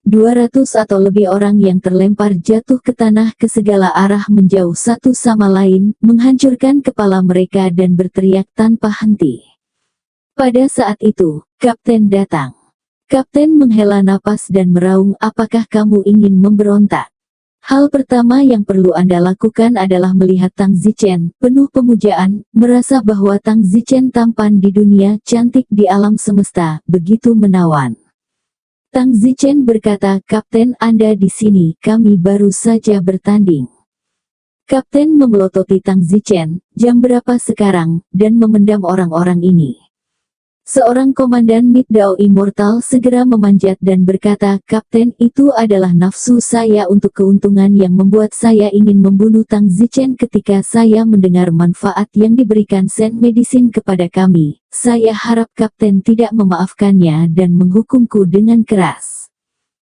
200 atau lebih orang yang terlempar jatuh ke tanah ke segala arah menjauh satu sama lain, menghancurkan kepala mereka dan berteriak tanpa henti. Pada saat itu, Kapten datang. Kapten menghela napas dan meraung, apakah kamu ingin memberontak? Hal pertama yang perlu Anda lakukan adalah melihat Tang Zichen, penuh pemujaan, merasa bahwa Tang Zichen tampan di dunia, cantik di alam semesta, begitu menawan. Tang Zichen berkata, Kapten, Anda di sini, kami baru saja bertanding. Kapten memelototi Tang Zichen, jam berapa sekarang, dan memendam orang-orang ini. Seorang komandan Mid Dao Immortal segera memanjat dan berkata, Kapten, itu adalah nafsu saya untuk keuntungan yang membuat saya ingin membunuh Tang Zichen ketika saya mendengar manfaat yang diberikan Shen Medicine kepada kami. Saya harap Kapten tidak memaafkannya dan menghukumku dengan keras.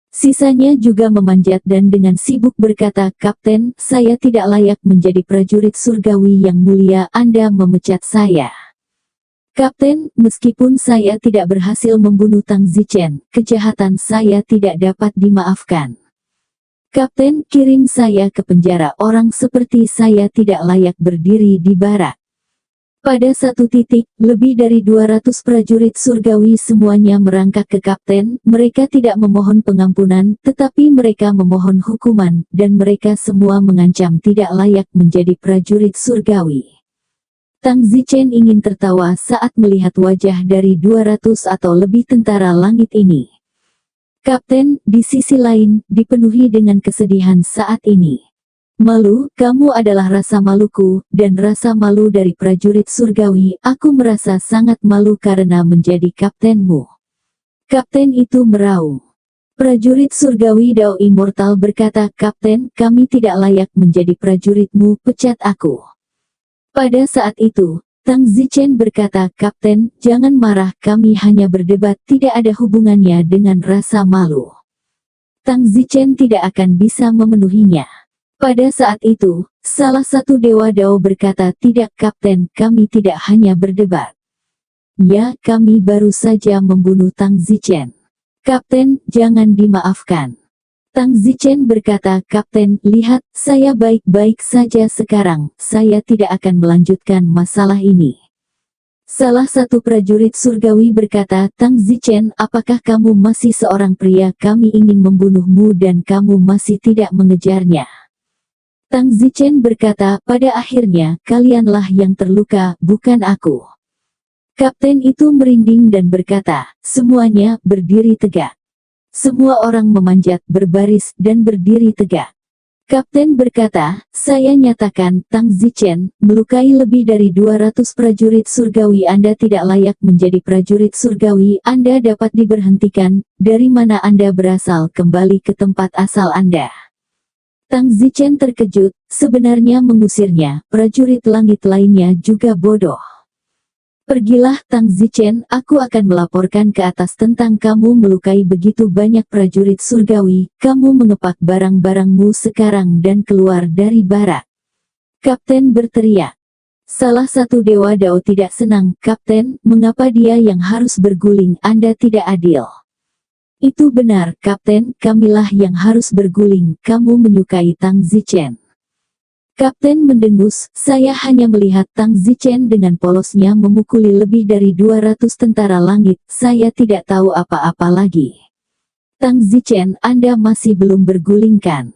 Sisanya juga memanjat dan dengan sibuk berkata, Kapten, saya tidak layak menjadi prajurit surgawi yang mulia, Anda memecat saya. Kapten, meskipun saya tidak berhasil membunuh Tang Zichen, kejahatan saya tidak dapat dimaafkan. Kapten, kirim saya ke penjara, orang seperti saya tidak layak berdiri di barak. Pada satu titik, lebih dari 200 prajurit surgawi semuanya merangkak ke Kapten, mereka tidak memohon pengampunan, tetapi mereka memohon hukuman, dan mereka semua mengancam tidak layak menjadi prajurit surgawi. Tang Zichen ingin tertawa saat melihat wajah dari 200 atau lebih tentara langit ini. Kapten, di sisi lain, dipenuhi dengan kesedihan saat ini. Malu, kamu adalah rasa maluku, dan rasa malu dari prajurit surgawi, aku merasa sangat malu karena menjadi kaptenmu. Kapten itu meraung. Prajurit surgawi Dao Immortal berkata, Kapten, kami tidak layak menjadi prajuritmu, pecat aku. Pada saat itu, Tang Zichen berkata, Kapten, jangan marah, kami hanya berdebat, tidak ada hubungannya dengan rasa malu. Tang Zichen tidak akan bisa memenuhinya. Pada saat itu, salah satu Dewa Dao berkata, "Tidak Kapten, kami tidak hanya berdebat. Ya, kami baru saja membunuh Tang Zichen." "Kapten, jangan dimaafkan." Tang Zichen berkata, "Kapten, lihat, saya baik-baik saja sekarang, saya tidak akan melanjutkan masalah ini." Salah satu prajurit surgawi berkata, "Tang Zichen, apakah kamu masih seorang pria? Kami ingin membunuhmu dan kamu masih tidak mengejarnya." Tang Zichen berkata, "Pada akhirnya, kalianlah yang terluka, bukan aku." Kapten itu merinding dan berkata, "Semuanya, berdiri tegak." Semua orang memanjat, berbaris, dan berdiri tegak. Kapten berkata, "Saya nyatakan, Tang Zichen, melukai lebih dari 200 prajurit surgawi. Anda tidak layak menjadi prajurit surgawi. Anda dapat diberhentikan. Dari mana Anda berasal? Kembali ke tempat asal Anda." Tang Zichen terkejut, sebenarnya mengusirnya, prajurit langit lainnya juga bodoh. "Pergilah Tang Zichen, aku akan melaporkan ke atas tentang kamu melukai begitu banyak prajurit surgawi. Kamu mengepak barang-barangmu sekarang dan keluar dari barak." Kapten berteriak. Salah satu Dewa Dao tidak senang, "Kapten, mengapa dia yang harus berguling? Anda tidak adil." "Itu benar, Kapten, kamilah yang harus berguling. Kamu menyukai Tang Zichen." Kapten mendengus, "Saya hanya melihat Tang Zichen dengan polosnya memukuli lebih dari 200 tentara langit. Saya tidak tahu apa-apa lagi." "Tang Zichen, Anda masih belum bergulingkan."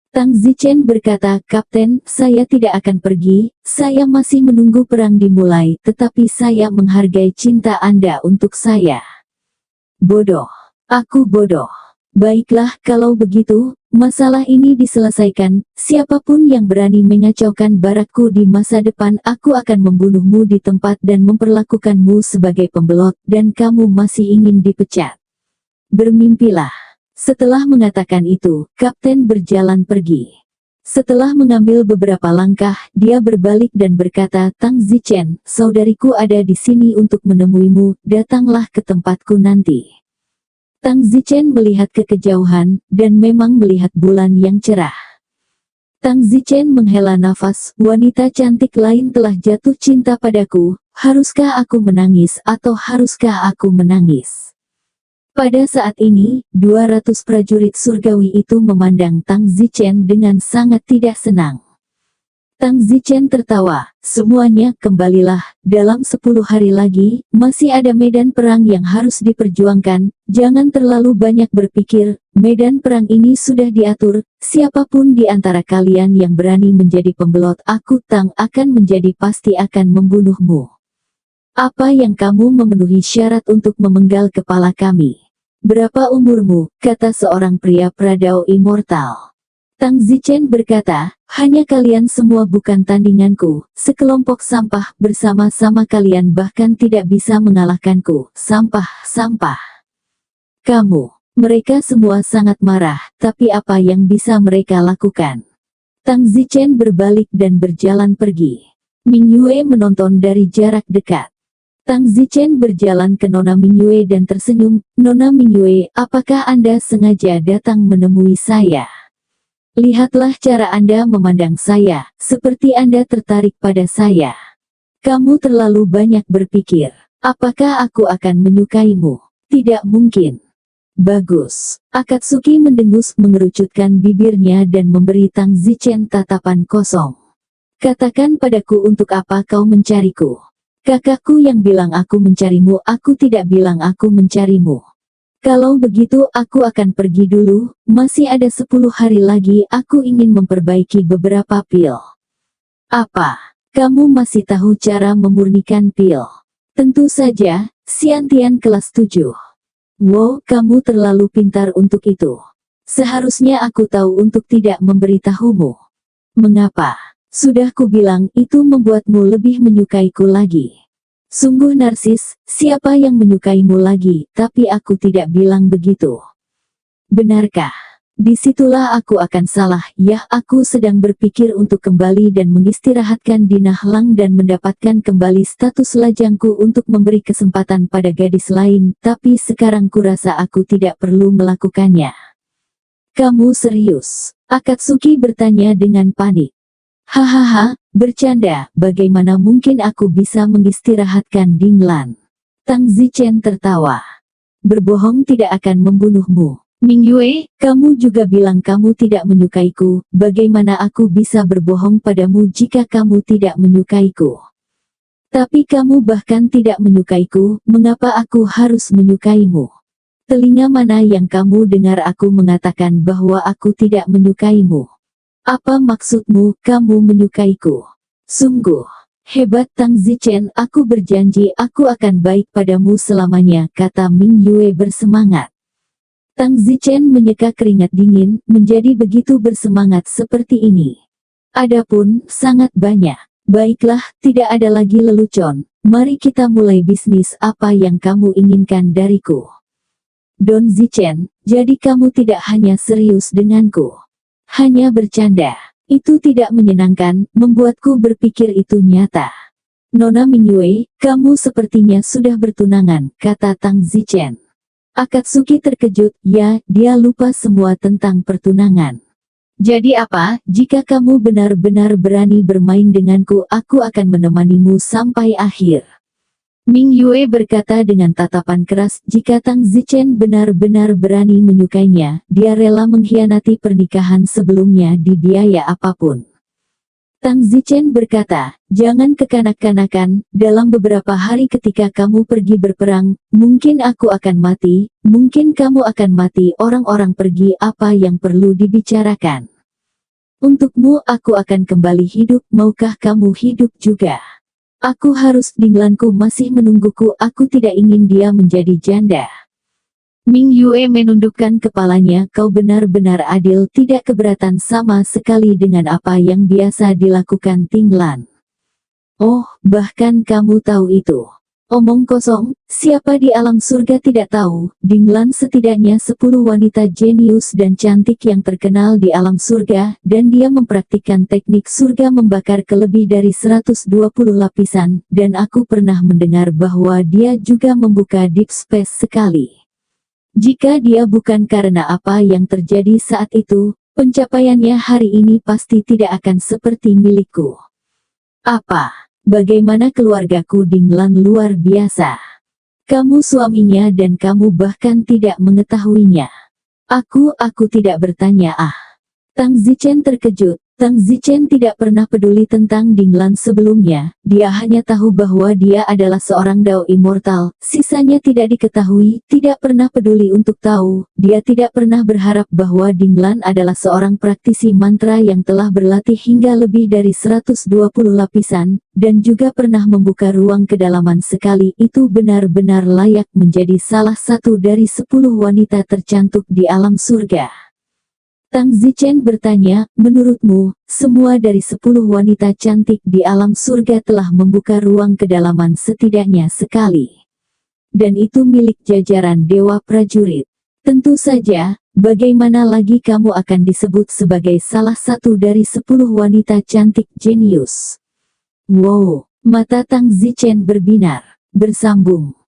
Tang Zichen berkata, "Kapten, saya tidak akan pergi. Saya masih menunggu perang dimulai, tetapi saya menghargai cinta Anda untuk saya." "Bodoh. Aku bodoh. Baiklah, kalau begitu, masalah ini diselesaikan. Siapapun yang berani mengacaukan barakku di masa depan, aku akan membunuhmu di tempat dan memperlakukanmu sebagai pembelot, dan kamu masih ingin dipecat. Bermimpilah." Setelah mengatakan itu, Kapten berjalan pergi. Setelah mengambil beberapa langkah, dia berbalik dan berkata, "Tang Zichen, saudariku ada di sini untuk menemuimu, datanglah ke tempatku nanti." Tang Zichen melihat ke kejauhan, dan memang melihat bulan yang cerah. Tang Zichen menghela nafas, "Wanita cantik lain telah jatuh cinta padaku. Haruskah aku menangis atau haruskah aku menangis?" Pada saat ini, 200 prajurit surgawi itu memandang Tang Zichen dengan sangat tidak senang. Tang Zichen tertawa, "Semuanya, kembalilah. Dalam 10 hari lagi, masih ada medan perang yang harus diperjuangkan. Jangan terlalu banyak berpikir, medan perang ini sudah diatur. Siapapun di antara kalian yang berani menjadi pembelot aku, Tang, akan menjadi pasti akan membunuhmu. Apa yang kamu memenuhi syarat untuk memenggal kepala kami? Berapa umurmu?" kata seorang pria pradao immortal. Tang Zichen berkata, "Hanya kalian semua bukan tandinganku, sekelompok sampah, bersama-sama kalian bahkan tidak bisa mengalahkanku, sampah. Kamu." Mereka semua sangat marah, tapi apa yang bisa mereka lakukan? Tang Zichen berbalik dan berjalan pergi. Ming Yue menonton dari jarak dekat. Tang Zichen berjalan ke Nona Ming Yue dan tersenyum, "Nona Ming Yue, apakah Anda sengaja datang menemui saya? Lihatlah cara Anda memandang saya, seperti Anda tertarik pada saya. Kamu terlalu banyak berpikir. Apakah aku akan menyukaimu? Tidak mungkin." "Bagus." Akatsuki mendengus, mengerucutkan bibirnya dan memberi Tang Zichen tatapan kosong. "Katakan padaku untuk apa kau mencariku? Kakakku yang bilang aku mencarimu, aku tidak bilang aku mencarimu. Kalau begitu aku akan pergi dulu, masih ada 10 hari lagi, aku ingin memperbaiki beberapa pil." "Apa? Kamu masih tahu cara memurnikan pil?" "Tentu saja, Xiantian kelas 7. "Wow, kamu terlalu pintar untuk itu. Seharusnya aku tahu untuk tidak memberitahumu." "Mengapa? Sudah kubilang, itu membuatmu lebih menyukaiku lagi." "Sungguh narsis, siapa yang menyukaimu lagi, tapi aku tidak bilang begitu." "Benarkah? Disitulah aku akan salah. Ya, aku sedang berpikir untuk kembali dan mengistirahatkan di Nahlang dan mendapatkan kembali status lajangku untuk memberi kesempatan pada gadis lain, tapi sekarang kurasa aku tidak perlu melakukannya." "Kamu serius? Akatsuki bertanya dengan panik. Hahaha, bercanda, bagaimana mungkin aku bisa mengistirahatkan Dinglan? Tang Zichen tertawa. Berbohong tidak akan membunuhmu. Mingyue, kamu juga bilang kamu tidak menyukaiku, bagaimana aku bisa berbohong padamu jika kamu tidak menyukaiku? Tapi kamu bahkan tidak menyukaiku, mengapa aku harus menyukaimu? Telinga mana yang kamu dengar aku mengatakan bahwa aku tidak menyukaimu? Apa maksudmu, kamu menyukaiku? Sungguh hebat Tang Zichen, aku berjanji aku akan baik padamu selamanya, kata Mingyue bersemangat. Tang Zichen menyeka keringat dingin, menjadi begitu bersemangat seperti ini. Adapun, sangat banyak. Baiklah, tidak ada lagi lelucon. Mari kita mulai bisnis, apa yang kamu inginkan dariku? Don Zichen, jadi kamu tidak hanya serius denganku. Hanya bercanda. Itu tidak menyenangkan, membuatku berpikir itu nyata. Nona Mingyue, kamu sepertinya sudah bertunangan, kata Tang Zichen. Akatsuki terkejut, ya, dia lupa semua tentang pertunangan. Jadi apa, jika kamu benar-benar berani bermain denganku, aku akan menemanimu sampai akhir. Mingyue berkata dengan tatapan keras, jika Tang Zichen benar-benar berani menyukainya, dia rela mengkhianati pernikahan sebelumnya di biaya apapun. Tang Zichen berkata, jangan kekanak-kanakan, dalam beberapa hari ketika kamu pergi berperang, mungkin aku akan mati, mungkin kamu akan mati, orang-orang pergi, apa yang perlu dibicarakan? Untukmu aku akan kembali hidup, maukah kamu hidup juga? Aku harus, Dinglanku masih menungguku, aku tidak ingin dia menjadi janda. Mingyue menundukkan kepalanya, kau benar-benar adil, tidak keberatan sama sekali dengan apa yang biasa dilakukan Dinglan. Oh, bahkan kamu tahu itu. Omong kosong, siapa di alam surga tidak tahu, Dinglan setidaknya 10 wanita jenius dan cantik yang terkenal di alam surga, dan dia mempraktikkan teknik surga membakar ke lebih dari 120 lapisan, dan aku pernah mendengar bahwa dia juga membuka deep space sekali. Jika dia bukan karena apa yang terjadi saat itu, pencapaiannya hari ini pasti tidak akan seperti milikku. Apa? Bagaimana keluargaku Dinglan luar biasa. Kamu suaminya dan kamu bahkan tidak mengetahuinya. Aku tidak bertanya Tang Zichen terkejut. Tang Zichen tidak pernah peduli tentang Dinglan sebelumnya, dia hanya tahu bahwa dia adalah seorang Dao immortal, sisanya tidak diketahui, tidak pernah peduli untuk tahu, dia tidak pernah berharap bahwa Dinglan adalah seorang praktisi mantra yang telah berlatih hingga lebih dari 120 lapisan, dan juga pernah membuka ruang kedalaman sekali, itu benar-benar layak menjadi salah satu dari 10 wanita tercantik di alam surga. Tang Zichen bertanya, menurutmu, semua dari 10 wanita cantik di alam surga telah membuka ruang kedalaman setidaknya sekali. Dan itu milik jajaran Dewa Prajurit. Tentu saja, bagaimana lagi kamu akan disebut sebagai salah satu dari 10 wanita cantik jenius? Wow, mata Tang Zichen berbinar, bersambung.